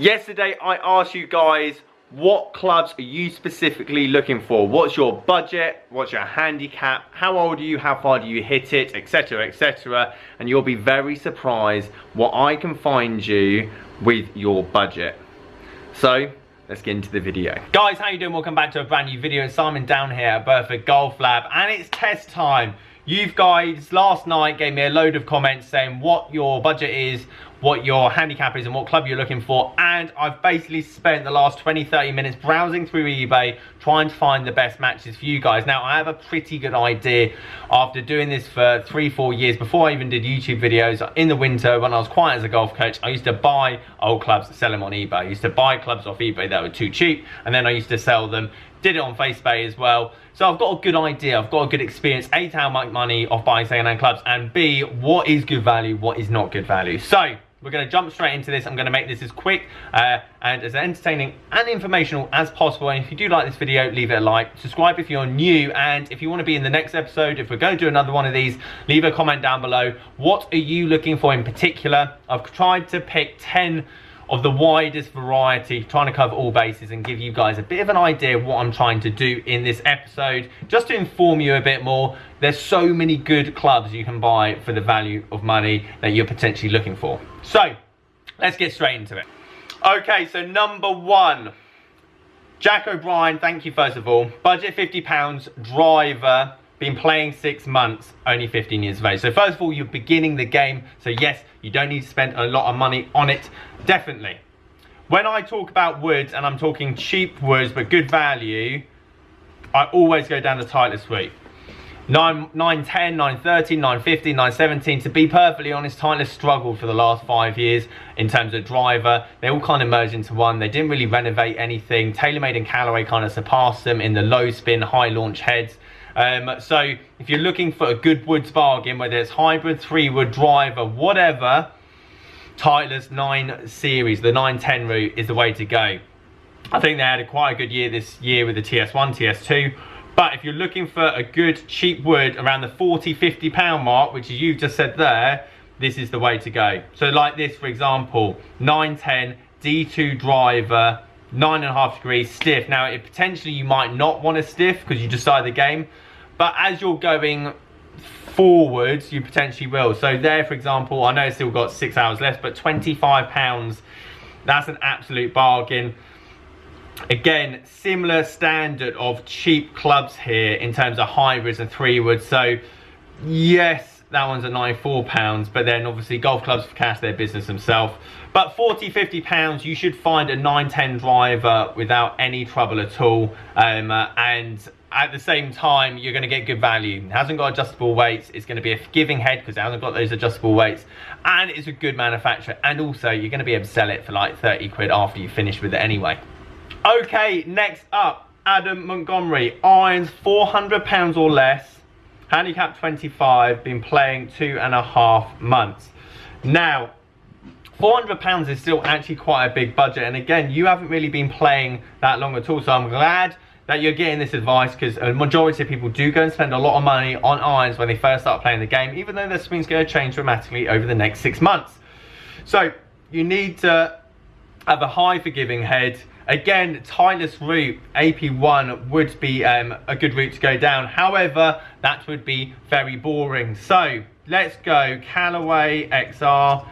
Yesterday I asked you guys, what clubs are you specifically looking for? What's your budget? What's your handicap? How old are you? How far do you hit it? Etc, etc. And you'll be very surprised what I can find you with your budget. So let's get into the video. Guys, how you doing? Welcome back to a brand new video. It's Simon down here at Burford Golf Lab, and it's test time. You guys last night gave me a load of comments saying what your budget is, what your handicap is, and what club you're looking for, and I've basically spent the last 20-30 minutes browsing through eBay trying to find the best matches for you guys. Now I have a pretty good idea after doing this for 3-4 years. Before I even did YouTube videos, in the winter when I was quiet as a golf coach, I used to buy old clubs, sell them on eBay. I used to buy clubs off eBay that were too cheap, and then I used to sell them. Did it on FaceBay as well. So I've got a good idea, I've got a good experience, A, to how much money off buying second-hand clubs, and B, what is good value, what is not good value. So we're going to jump straight into this. I'm going to make this as quick and as entertaining and informational as possible. And if you do like this video, leave it a like, subscribe if you're new, and if you want to be in the next episode, if we're going to do another one of these, leave a comment down below. What are you looking for in particular? I've tried to pick 10 of the widest variety, trying to cover all bases and give you guys a bit of an idea of what I'm trying to do in this episode, just to inform you a bit more. There's so many good clubs you can buy for the value of money that you're potentially looking for. So let's get straight into it. Okay, so number one, Jack O'Brien, thank you first of all. Budget £50, driver, been playing 6 months, only 15 years of age. So first of all, you're beginning the game, so yes, you don't need to spend a lot of money on it, definitely. When I talk about woods, and I'm talking cheap woods but good value, I always go down the Titleist route. 910, 913, 915, 917. To be perfectly honest, Titleist struggled for the last 5 years in terms of driver. They all kind of merged into one. They didn't really renovate anything. TaylorMade and Callaway kind of surpassed them in the low spin, high launch heads. So if you're looking for a good woods bargain, whether it's hybrid, 3-wood, driver, whatever, Titleist 9 series, the 910 route is the way to go. I think they had quite a good year this year with the TS1, TS2. But if you're looking for a good cheap wood around the £40–50 mark, which is you've just said there, this is the way to go. So like this, for example, 910 D2 driver, 9.5 degrees stiff. Now it potentially you might not want a stiff because you decide the game, but as you're going forwards you potentially will. So there, for example, I know it's still got 6 hours left, but £25, that's an absolute bargain. Again, similar standard of cheap clubs here in terms of hybrids and 3-woods. So yes, that one's at £94, but then obviously golf clubs for cash, their business themselves. But £40–50, you should find a 910 driver without any trouble at all. And at the same time, you're going to get good value. It hasn't got adjustable weights. It's going to be a forgiving head because it hasn't got those adjustable weights. And it's a good manufacturer. And also, you're going to be able to sell it for like 30 quid after you finish with it anyway. Okay, next up, Adam Montgomery. Irons, £400 or less. Handicap 25, been playing 2.5 months. Now, £400 is still actually quite a big budget, and again, you haven't really been playing that long at all, so I'm glad that you're getting this advice, because a majority of people do go and spend a lot of money on irons when they first start playing the game, even though their swing's going to change dramatically over the next 6 months. So you need to have a high forgiving head. Again, Titleist route, AP1 would be a good route to go down. However, that would be very boring. So let's go Callaway XR.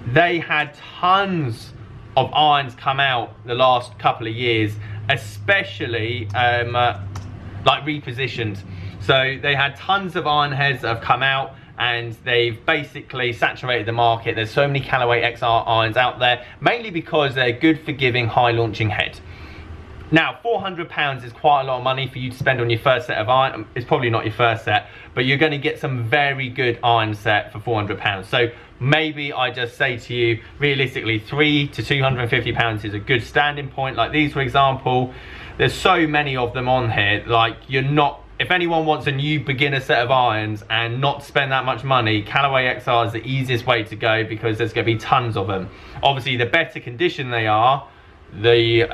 They had tons of irons come out the last couple of years, especially like repositioned. So they had tons of iron heads that have come out, and they've basically saturated the market. There's so many Callaway XR irons out there, mainly because they're good forgiving, high launching head. Now, £400 is quite a lot of money for you to spend on your first set of iron. It's probably not your first set, but you're going to get some very good iron set for £400. So maybe I just say to you, realistically, £300 to £250 is a good standing point. Like these, for example, there's so many of them on here. Like, you're not, if anyone wants a new beginner set of irons and not spend that much money, Callaway XR is the easiest way to go because there's going to be tons of them. Obviously, the better condition they are, the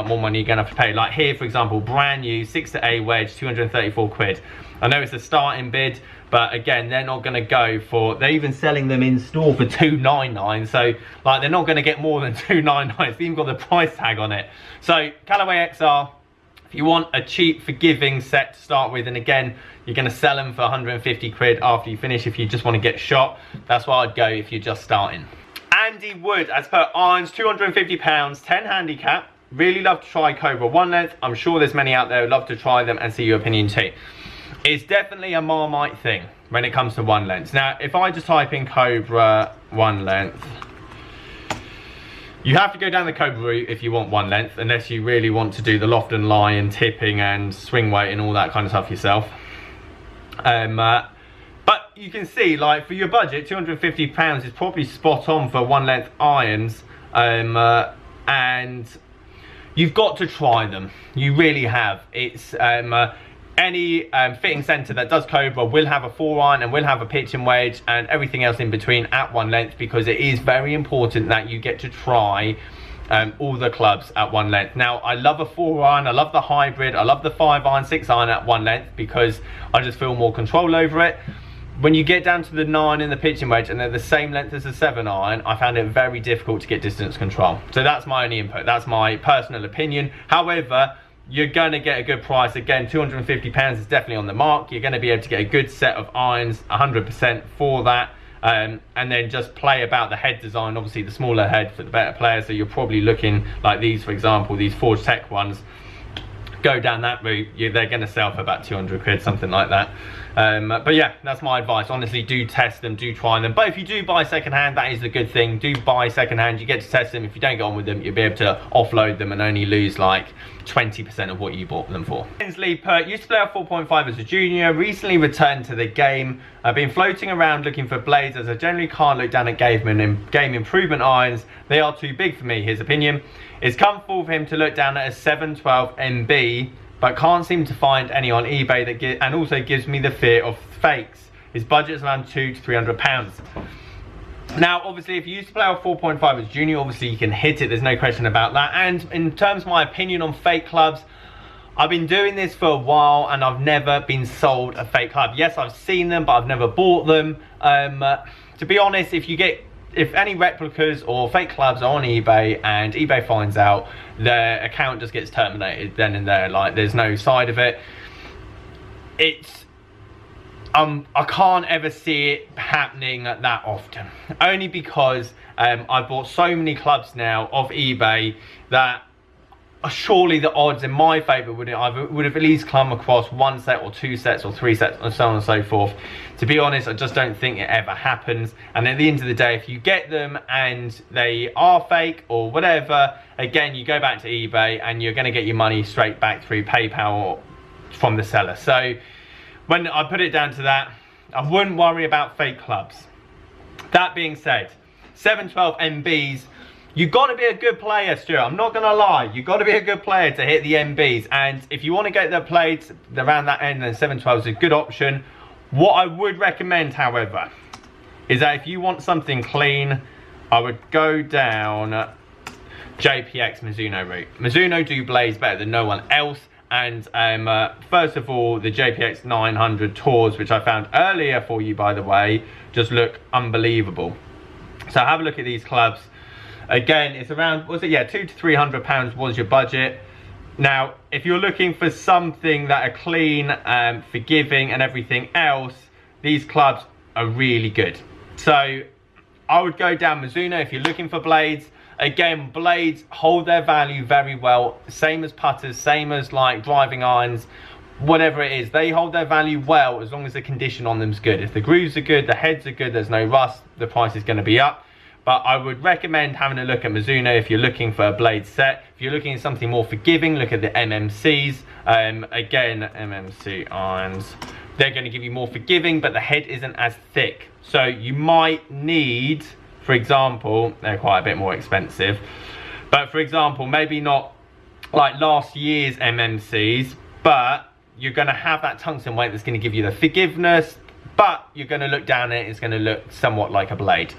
more money you're gonna have to pay. Like here, for example, brand new 6 to A wedge, 234 quid. I know it's a starting bid, but again, they're not gonna go for, they're even selling them in store for 299, so like they're not gonna get more than 299. It's even got the price tag on it. So Callaway XR, if you want a cheap, forgiving set to start with, and again, you're going to sell them for 150 quid after you finish if you just want to get shot, that's where I'd go if you're just starting. Andy Wood, as per irons, £250, 10 handicap. Really love to try Cobra one length. I'm sure there's many out there who'd love to try them and see your opinion too. It's definitely a Marmite thing when it comes to one length. Now, if I just type in Cobra one length, you have to go down the Cobra route if you want one length, unless you really want to do the loft and lie and tipping and swing weight and all that kind of stuff yourself. But you can see, like, for your budget, £250 is probably spot on for one length irons, and you've got to try them. You really have. It's any fitting centre that does Cobra will have a 4-iron and will have a pitching wedge and everything else in between at one length, because it is very important that you get to try all the clubs at one length. Now, I love a 4-iron, I love the hybrid, I love the 5-iron, 6-iron at one length because I just feel more control over it. When you get down to the 9 and the pitching wedge and they're the same length as the 7-iron, I found it very difficult to get distance control. So that's my only input, that's my personal opinion. However, you're going to get a good price. Again, £250 is definitely on the mark. You're going to be able to get a good set of irons, 100% for that. And then just play about the head design. Obviously, the smaller head for the better players. So you're probably looking like these, for example, these Forge Tech ones. Go down that route, they're going to sell for about 200 quid, something like that. But yeah, that's my advice. Honestly, do test them, do try them. But if you do buy secondhand, that is the good thing. Do buy secondhand, you get to test them. If you don't get on with them, you'll be able to offload them and only lose like 20% of what you bought them for. Hensley Pert used to play off 4.5 as a junior, recently returned to the game. I've been floating around looking for blades as I generally can't look down at game improvement irons. They are too big for me, his opinion. It's comfortable for him to look down at a 712 MB, but can't seem to find any on eBay that and also gives me the fear of fakes. His budget is around £200 to £300. Now, obviously, if you used to play off 4.5 as junior, obviously you can hit it, there's no question about that. And in terms of my opinion on fake clubs, I've been doing this for a while and I've never been sold a fake club. Yes, I've seen them, but I've never bought them. To be honest, if any replicas or fake clubs are on eBay and eBay finds out, their account just gets terminated then and there. Like, there's no side of it. I can't ever see it happening that often, only because I've bought so many clubs now off eBay that surely the odds in my favour would have at least come across one set or two sets or three sets and so on and so forth. To be honest, I just don't think it ever happens. And at the end of the day, if you get them and they are fake or whatever, again, you go back to eBay and you're going to get your money straight back through PayPal or from the seller. So when I put it down to that, I wouldn't worry about fake clubs. That being said, 712 MBs, you've got to be a good player, Stuart. I'm not going to lie. You've got to be a good player to hit the MBs. And if you want to get the plates around that end, then 712 is a good option. What I would recommend, however, is that if you want something clean, I would go down JPX Mizuno route. Mizuno do blades better than no one else. And first of all, the JPX 900 Tours, which I found earlier for you, by the way, just look unbelievable. So have a look at these clubs. Again, it's around, was it, yeah, £200 to £300 was your budget. Now, if you're looking for something that are clean, forgiving and everything else, these clubs are really good. So I would go down Mizuno if you're looking for blades. Again, blades hold their value very well. Same as putters, same as like driving irons, whatever it is. They hold their value well as long as the condition on them is good. If the grooves are good, the heads are good, there's no rust, the price is going to be up. But I would recommend having a look at Mizuno if you're looking for a blade set. If you're looking at something more forgiving, look at the MMCs. Again, MMC irons, they're going to give you more forgiving, but the head isn't as thick. So you might need, for example, they're quite a bit more expensive. But for example, maybe not like last year's MMCs, but you're going to have that tungsten weight that's going to give you the forgiveness, but you're going to look down at it, it's going to look somewhat like a blade.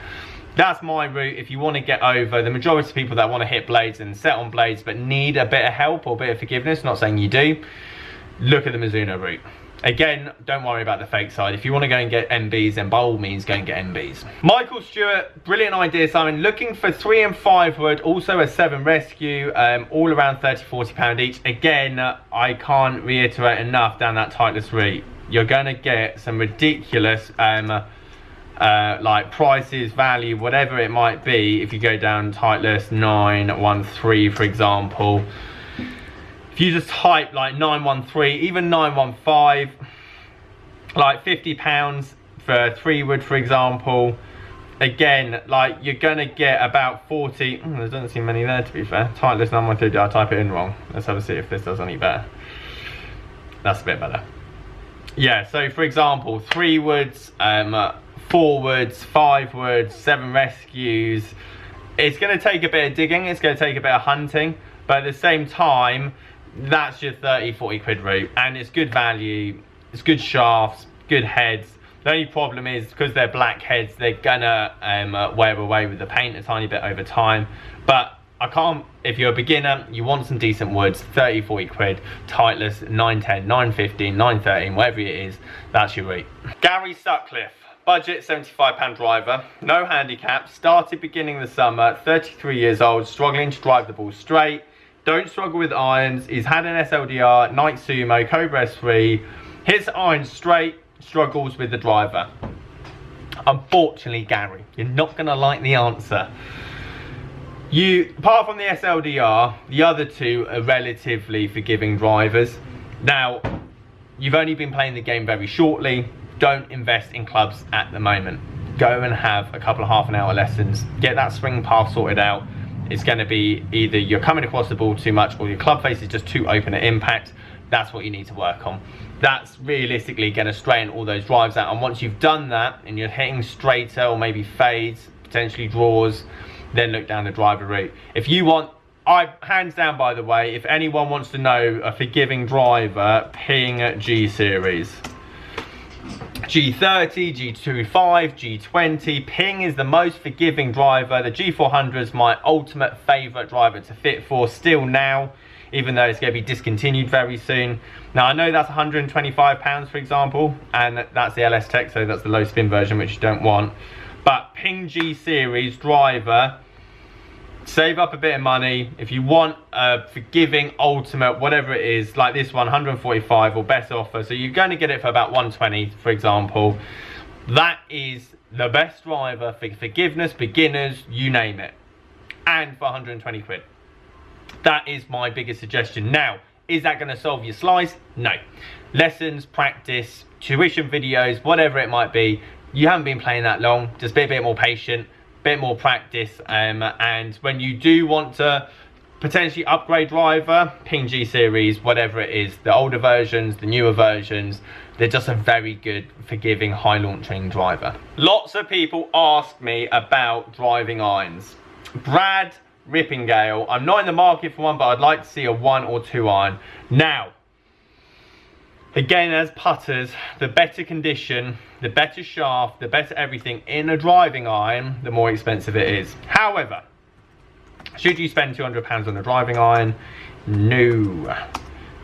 That's my route if you want to get over the majority of people that want to hit blades and set on blades but need a bit of help or a bit of forgiveness. Not saying you do. Look at the Mizuno route. Again, don't worry about the fake side. If you want to go and get MBs, then by all means, go and get MBs. Michael Stewart, brilliant idea, Simon. Looking for 3 and 5 wood, also a 7 rescue, all around £30–40 each. Again, I can't reiterate enough down that Titleist route. You're going to get some ridiculous like prices, value, whatever it might be. If you go down Titleist 913, for example. If you just type like 913, even 915, like £50 for 3 wood, for example. Again, like you're gonna get about 40. There doesn't seem many there, to be fair. Titleist 913, did I type it in wrong? Let's have a see if this does any better. That's a bit better. Yeah, so for example, 3 woods, 4 woods, 5 woods, 7 rescues. It's gonna take a bit of digging, it's gonna take a bit of hunting, but at the same time, that's your 30–40 quid route, and it's good value, it's good shafts, good heads. The only problem is because they're black heads, they're gonna wear away with the paint a tiny bit over time. But I can't, if you're a beginner, you want some decent woods, 30–40 quid, Titleist 910, 915, 913, whatever it is, that's your route. Gary Sutcliffe, budget £75 driver, no handicap, started beginning the summer, 33 years old, struggling to drive the ball straight. Don't struggle with irons. He's had an SLDR, Night Sumo, Cobra S3. Hits irons straight, struggles with the driver. Unfortunately, Gary, you're not going to like the answer. Apart from the SLDR, the other two are relatively forgiving drivers. Now, you've only been playing the game very shortly. Don't invest in clubs at the moment. Go and have a couple of half-an-hour lessons. Get that swing path sorted out. It's going to be either you're coming across the ball too much or your club face is just too open at impact. That's what you need to work on. That's realistically going to straighten all those drives out. And once you've done that and you're hitting straighter or maybe fades, potentially draws, then look down the driver route. If you want, hands down by the way, if anyone wants to know a forgiving driver, ping G Series. G30, G25, G20, Ping is the most forgiving driver. The G400 is my ultimate favourite driver to fit for still now, even though it's going to be discontinued very soon. Now I know that's £125 for example, and that's the LS Tech, so that's the low spin version which you don't want. But Ping G Series driver, save up a bit of money. If you want a forgiving ultimate, whatever it is, like this one, 145 or better offer, so you're going to get it for about 120 for example. That is the best driver for forgiveness, beginners, you name it, and for 120 quid. That is my biggest suggestion. Now, is that going to solve your slice? No. Lessons, practice, tuition videos, whatever it might be. You haven't been playing that long, just be a bit more patient, bit more practice, and when you do want to potentially upgrade driver, Ping G Series, whatever it is, the older versions, the newer versions, they're just a very good forgiving high launching driver. Lots of people ask me about driving irons. Brad Rippingale, I'm not in the market for one, but I'd like to see a 1 or 2 iron. Now again, as putters, the better condition, the better shaft, the better everything in a driving iron, the more expensive it is. However, should you spend £200 on a driving iron? No.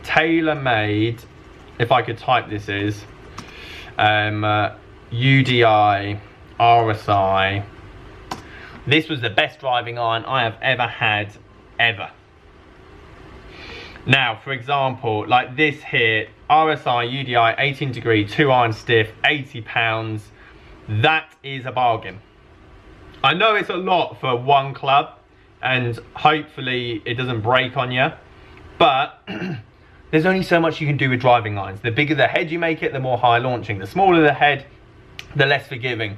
Tailor-made, if I could type this is, UDI, RSI. This was the best driving iron I have ever had, ever. Now, for example, like this here, RSI, UDI, 18 degree, 2 iron stiff, £80. That is a bargain. I know it's a lot for one club, and hopefully it doesn't break on you, but there's only so much you can do with driving irons. The bigger the head you make it, the more high launching. The smaller the head, the less forgiving.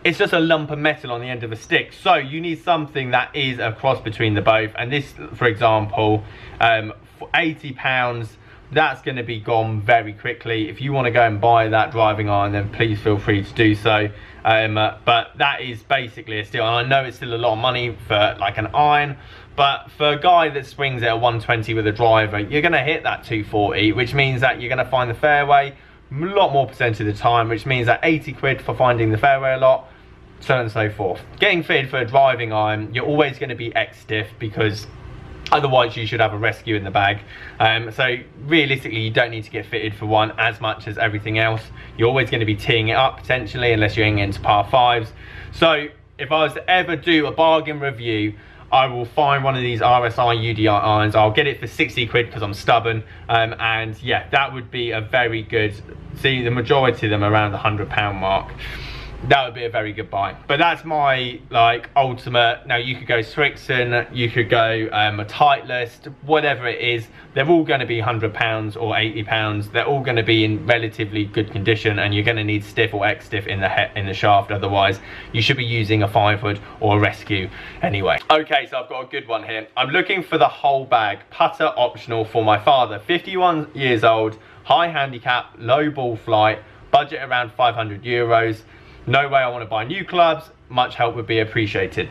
It's just a lump of metal on the end of a stick. So you need something that is a cross between the both. And this, for example, for £80, that's going to be gone very quickly. If you want to go and buy that driving iron, then please feel free to do so. But that is basically a steal. And I know it's still a lot of money for like an iron, but for a guy that swings at 120 with a driver, you're going to hit that 240, which means that you're going to find the fairway a lot more percent of the time, which means that 80 quid for finding the fairway a lot, so on and so forth. Getting fitted for a driving iron, you're always going to be X-stiff because otherwise you should have a rescue in the bag. So realistically you don't need to get fitted for one as much as everything else. You're always going to be teeing it up potentially unless you're getting into par 5s. So if I was to ever do a bargain review, I will find one of these RSI UDI irons. I'll get it for 60 quid because I'm stubborn, and yeah, that would be a very good, see the majority of them around the £100 mark. That would be a very good buy. But that's my like ultimate. Now you could go Strixon, you could go a Titleist, whatever it is. They're all going to be £100 or £80. They're all going to be in relatively good condition, and you're going to need stiff or X-stiff in the shaft. Otherwise, you should be using a 5-wood or a rescue anyway. Okay, so I've got a good one here. I'm looking for the whole bag, putter optional for my father. 51 years old, high handicap, low ball flight, budget around €500. No way I want to buy new clubs, much help would be appreciated.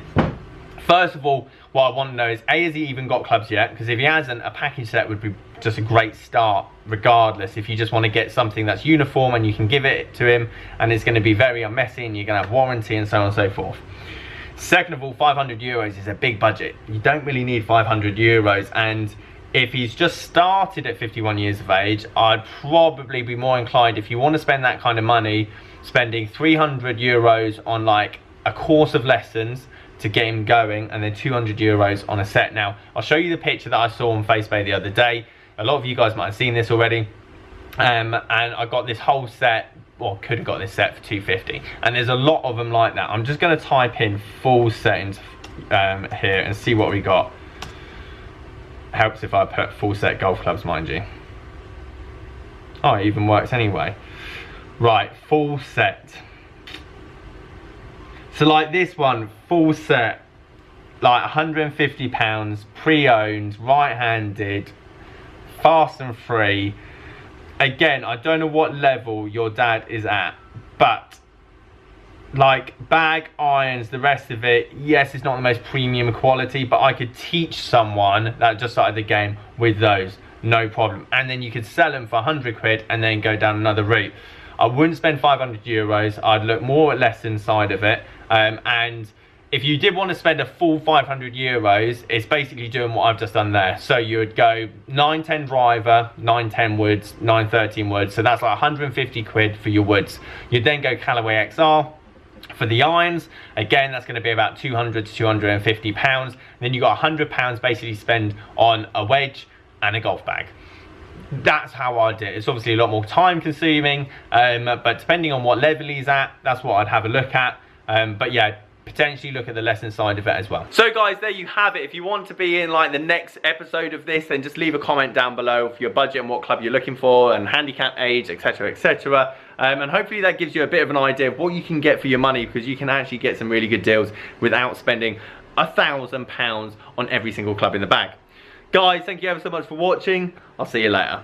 First of all, what I want to know is, A, has he even got clubs yet? Because if he hasn't, a package set would be just a great start regardless. If you just want to get something that's uniform and you can give it to him and it's going to be very unmessy and you're going to have warranty and so on and so forth. Second of all, €500 is a big budget. You don't really need €500, and if he's just started at 51 years of age, I'd probably be more inclined, if you want to spend that kind of money, spending €300 on like a course of lessons to get him going, and then €200 on a set. Now, I'll show you the picture that I saw on Facebook the other day. A lot of you guys might have seen this already. And I got this whole set, or could have got this set for $250. And there's a lot of them like that. I'm just going to type in full set into, here and see what we got. Helps if I put full set golf clubs, mind you. Oh, it even works anyway. Right, full set. So like this one, full set, like £150, pre-owned, right-handed, fast and free. Again, I don't know what level your dad is at, but like bag, irons, the rest of it, yes, it's not the most premium quality, but I could teach someone that just started the game with those, no problem. And then you could sell them for 100 quid and then go down another route. I wouldn't spend €500. I'd look more at lesson side of it. And if you did want to spend a full €500, it's basically doing what I've just done there. So you would go 910 driver, 910 woods, 913 woods. So that's like 150 quid for your woods. You'd then go Callaway XR. For the irons, again, that's going to be about £200 to £250. Then you got £100 basically spend on a wedge and a golf bag. That's how I did it. It's obviously a lot more time consuming, but depending on what level he's at, that's what I'd have a look at. But yeah, potentially look at the lesson side of it as well. So guys, there you have it. If you want to be in like the next episode of this, then just leave a comment down below for your budget and what club you're looking for and handicap age, etc, etc. And hopefully that gives you a bit of an idea of what you can get for your money, because you can actually get some really good deals without spending £1,000 on every single club in the bag. Guys, thank you ever so much for watching. I'll see you later.